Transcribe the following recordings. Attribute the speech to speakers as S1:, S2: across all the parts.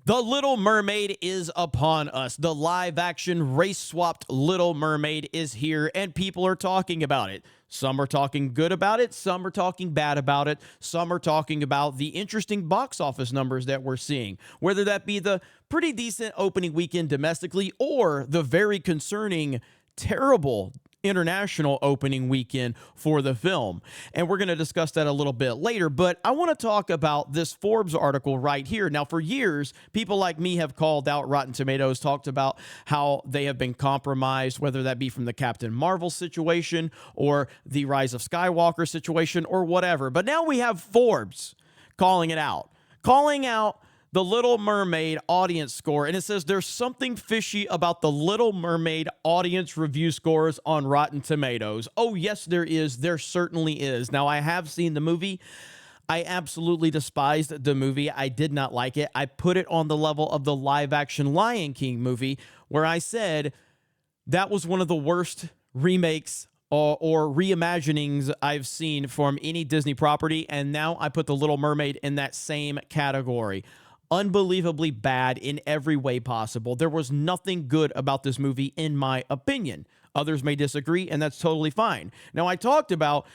S1: The Little Mermaid is upon us. The live-action race-swapped Little Mermaid is here, and people are talking about it. Some are talking good about it. Some are talking bad about it. Some are talking about the interesting box office numbers that we're seeing, whether that be the pretty decent opening weekend domestically or the very concerning, terrible international opening weekend for the film. And we're going to discuss that a little bit later, but I want to talk about this Forbes article right here. Now, for years, people like me have called out Rotten Tomatoes, talked about how they have been compromised, whether that be from the Captain Marvel situation or the Rise of Skywalker situation or whatever. But now we have Forbes calling out the Little Mermaid audience score, and it says there's something fishy about the Little Mermaid audience review scores on Rotten Tomatoes. Oh, yes, there is. There certainly is. Now, I have seen the movie. I absolutely despised the movie. I did not like it. I put it on the level of the live-action Lion King movie, where I said that was one of the worst remakes or reimaginings I've seen from any Disney property, and now I put the Little Mermaid in that same category. Unbelievably bad in every way possible. There was nothing good about this movie, in my opinion. Others may disagree, and that's totally fine. Now, I talked about,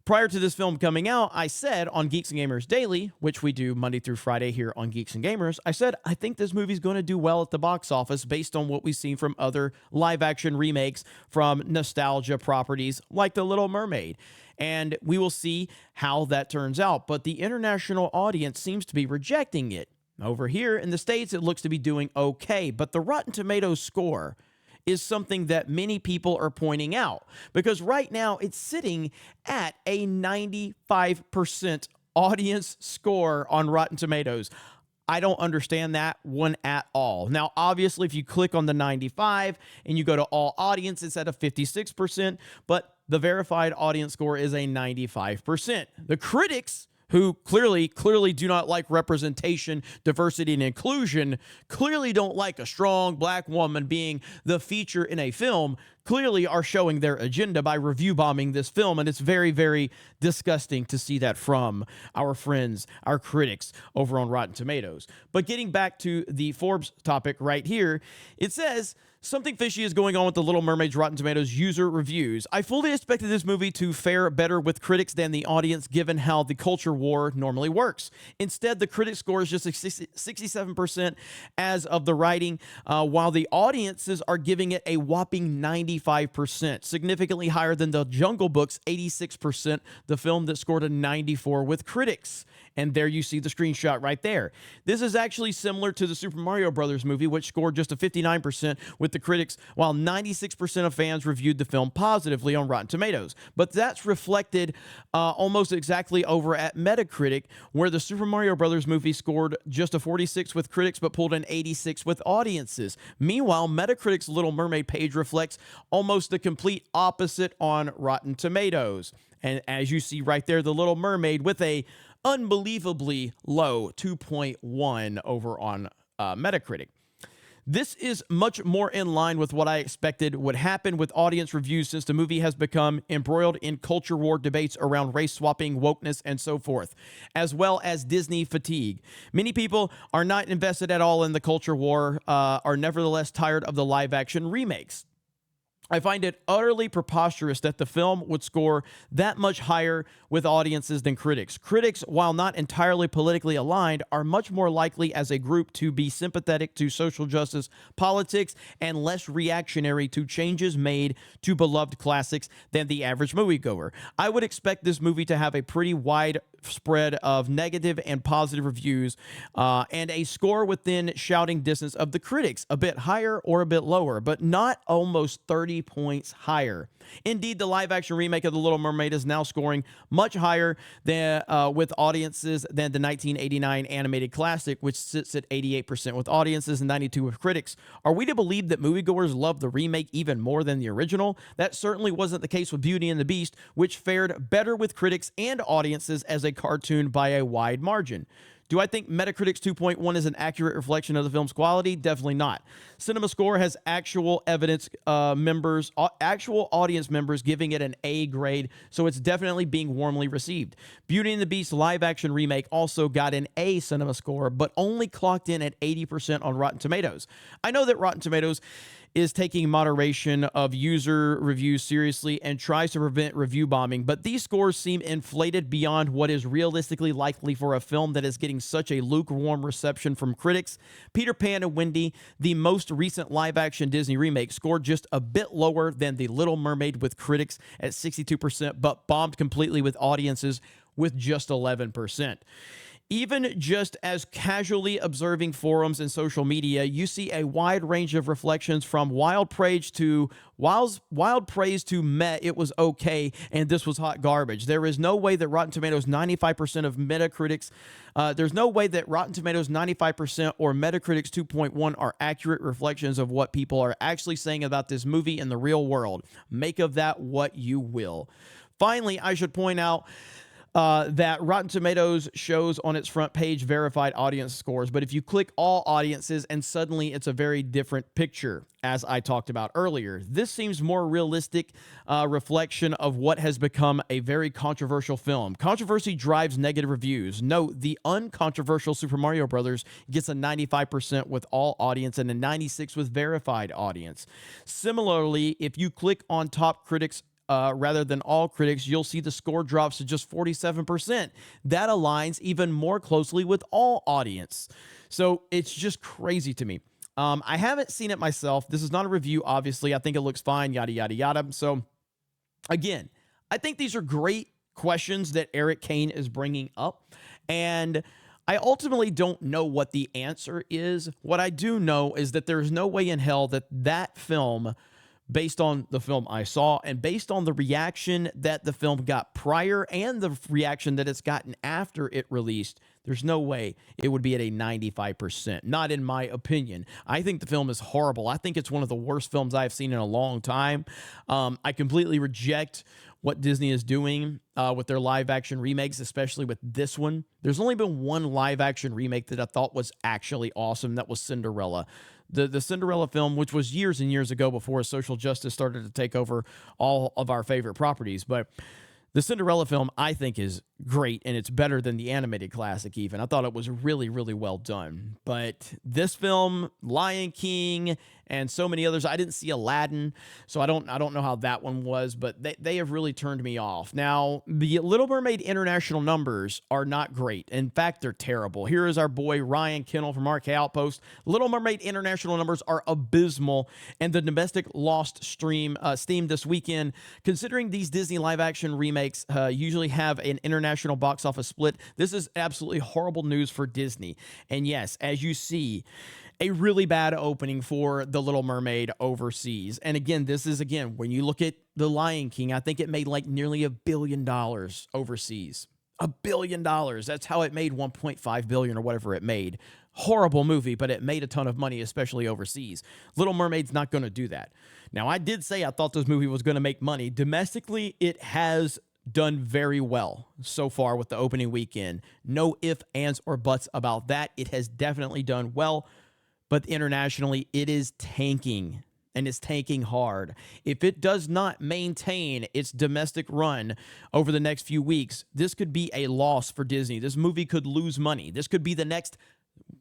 S1: prior to this film coming out, I said on Geeks and Gamers Daily, which we do Monday through Friday here on Geeks and Gamers, I said, I think this movie's going to do well at the box office based on what we've seen from other live-action remakes from nostalgia properties like The Little Mermaid. And we will see how that turns out. But the international audience seems to be rejecting it. Over here in the States, it looks to be doing okay, but the Rotten Tomatoes score is something that many people are pointing out, because right now it's sitting at a 95% audience score on Rotten Tomatoes. I don't understand that one at all. Now, obviously, if you click on the 95 and you go to all audience, it's at a 56%, but the verified audience score is a 95%. The critics, who clearly do not like representation, diversity, and inclusion, clearly don't like a strong black woman being the feature in a film, clearly are showing their agenda by review bombing this film. And it's very, very disgusting to see that from our friends, our critics over on Rotten Tomatoes. But getting back to the Forbes topic right here, it says, something fishy is going on with the Little Mermaid's Rotten Tomatoes user reviews. I fully expected this movie to fare better with critics than the audience, given how the culture war normally works. Instead, the critic score is just 67% as of the writing, while the audiences are giving it a whopping 95%, significantly higher than The Jungle Book's 86%, the film that scored a 94 with critics. And there you see the screenshot right there. This is actually similar to the Super Mario Brothers movie, which scored just a 59% with the critics, while 96% of fans reviewed the film positively on Rotten Tomatoes. But that's reflected almost exactly over at Metacritic, where the Super Mario Brothers movie scored just a 46 with critics, but pulled an 86 with audiences. Meanwhile, Metacritic's Little Mermaid page reflects almost the complete opposite on Rotten Tomatoes. And as you see right there, the Little Mermaid with a unbelievably low 2.1 over on Metacritic. This is much more in line with what I expected would happen with audience reviews, since the movie has become embroiled in culture war debates around race swapping, wokeness, and so forth, as well as Disney fatigue. Many people are not invested at all in the culture war, are nevertheless tired of the live-action remakes. I find it utterly preposterous that the film would score that much higher with audiences than critics. Critics, while not entirely politically aligned, are much more likely as a group to be sympathetic to social justice, politics, and less reactionary to changes made to beloved classics than the average moviegoer. I would expect this movie to have a pretty wide spread of negative and positive reviews, and a score within shouting distance of the critics, a bit higher or a bit lower, but not almost 30 points higher. Indeed, the live-action remake of The Little Mermaid is now scoring much higher than with audiences than the 1989 animated classic, which sits at 88% with audiences and 92% with critics. Are we to believe that moviegoers love the remake even more than the original? That certainly wasn't the case with Beauty and the Beast, which fared better with critics and audiences as a cartoon by a wide margin. Do I think Metacritic's 2.1 is an accurate reflection of the film's quality? Definitely not. CinemaScore has actual actual audience members giving it an A grade, so it's definitely being warmly received. Beauty and the Beast live-action remake also got an A CinemaScore, but only clocked in at 80% on Rotten Tomatoes. I know that Rotten Tomatoes is taking moderation of user reviews seriously and tries to prevent review bombing, but these scores seem inflated beyond what is realistically likely for a film that is getting such a lukewarm reception from critics. Peter Pan and Wendy, the most recent live-action Disney remake, scored just a bit lower than The Little Mermaid with critics at 62%, but bombed completely with audiences with just 11%. Even just as casually observing forums and social media, you see a wide range of reflections from wild praise to meh, it was okay, and this was hot garbage. There is no way that Rotten Tomatoes 95% of Metacritic's there's no way that Rotten Tomatoes 95% or Metacritic's 2.1 are accurate reflections of what people are actually saying about this movie in the real world. Make of that what you will. Finally, I should point out that Rotten Tomatoes shows on its front page verified audience scores, but if you click all audiences and suddenly it's a very different picture, as I talked about earlier. This seems more realistic reflection of what has become a very controversial film. Controversy drives negative reviews. Note, the uncontroversial Super Mario Brothers gets a 95% with all audience and a 96% with verified audience. Similarly, if you click on top critics rather than all critics, you'll see the score drops to just 47%. That aligns even more closely with all audience. So it's just crazy to me. I haven't seen it myself. This is not a review, obviously. I think it looks fine, yada, yada, yada. So again, I think these are great questions that Eric Kane is bringing up. And I ultimately don't know what the answer is. What I do know is that there's no way in hell that that film, based on the film I saw and based on the reaction that the film got prior and the reaction that it's gotten after it released, there's no way it would be at a 95%. Not in my opinion. I think the film is horrible. I think it's one of the worst films I've seen in a long time. I completely reject what Disney is doing with their live-action remakes, especially with this one. There's only been one live-action remake that I thought was actually awesome. That was Cinderella. The Cinderella film, which was years and years ago before social justice started to take over all of our favorite properties. But the Cinderella film, I think, is great, and it's better than the animated classic even. I thought it was really, really well done. But this film, Lion King, and so many others, I didn't see Aladdin, so I don't know how that one was, but they have really turned me off. Now, the Little Mermaid international numbers are not great. In fact, they're terrible. Here is our boy Ryan Kennel from RK Outpost. Little Mermaid international numbers are abysmal, and the domestic lost steam this weekend. Considering these Disney live-action remakes usually have an international box office split, this is absolutely horrible news for Disney. And yes, as you see, a really bad opening for The Little Mermaid overseas. And again, this is, when you look at The Lion King, I think it made like nearly $1 billion overseas. $1 billion. That's how it made $1.5 billion or whatever it made. Horrible movie, but it made a ton of money, especially overseas. Little Mermaid's not going to do that. Now, I did say I thought this movie was going to make money. Domestically, it has done very well so far with the opening weekend. No ifs, ands, or buts about that. It has definitely done well. But internationally, it is tanking, and it's tanking hard. If it does not maintain its domestic run over the next few weeks, this could be a loss for Disney. This movie could lose money. This could be the next,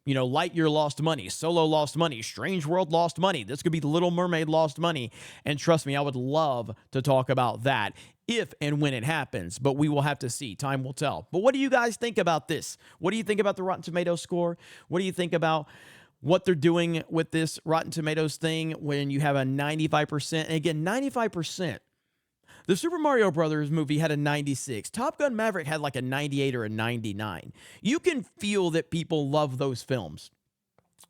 S1: Lightyear lost money, Solo lost money, Strange World lost money. This could be The Little Mermaid lost money. And trust me, I would love to talk about that if and when it happens, but we will have to see. Time will tell. But what do you guys think about this? What do you think about the Rotten Tomatoes score? What do you think about what they're doing with this Rotten Tomatoes thing when you have a 95%? And again, 95%. The Super Mario Brothers movie had a 96. Top Gun Maverick had like a 98 or a 99. You can feel that people love those films.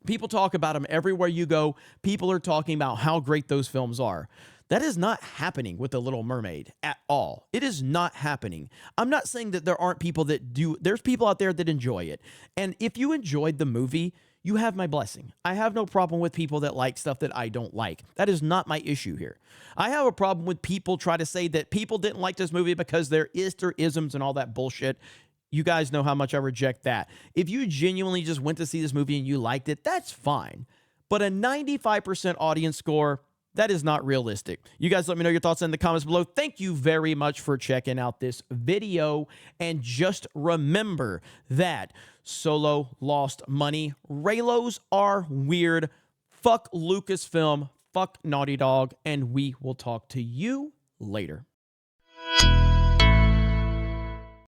S1: People talk about them everywhere you go. People are talking about how great those films are. That is not happening with The Little Mermaid at all. It is not happening. I'm not saying that there aren't people that do. There's people out there that enjoy it. And if you enjoyed the movie, you have my blessing. I have no problem with people that like stuff that I don't like. That is not my issue here. I have a problem with people try to say that people didn't like this movie because they're Easter isms and all that bullshit. you guys know how much I reject that. If you genuinely just went to see this movie and you liked it, that's fine. But a 95% audience score, that is not realistic. You guys let me know your thoughts in the comments below. Thank you very much for checking out this video. And just remember that Solo lost money. Raylos are weird. Fuck Lucasfilm. Fuck Naughty Dog. And we will talk to you later.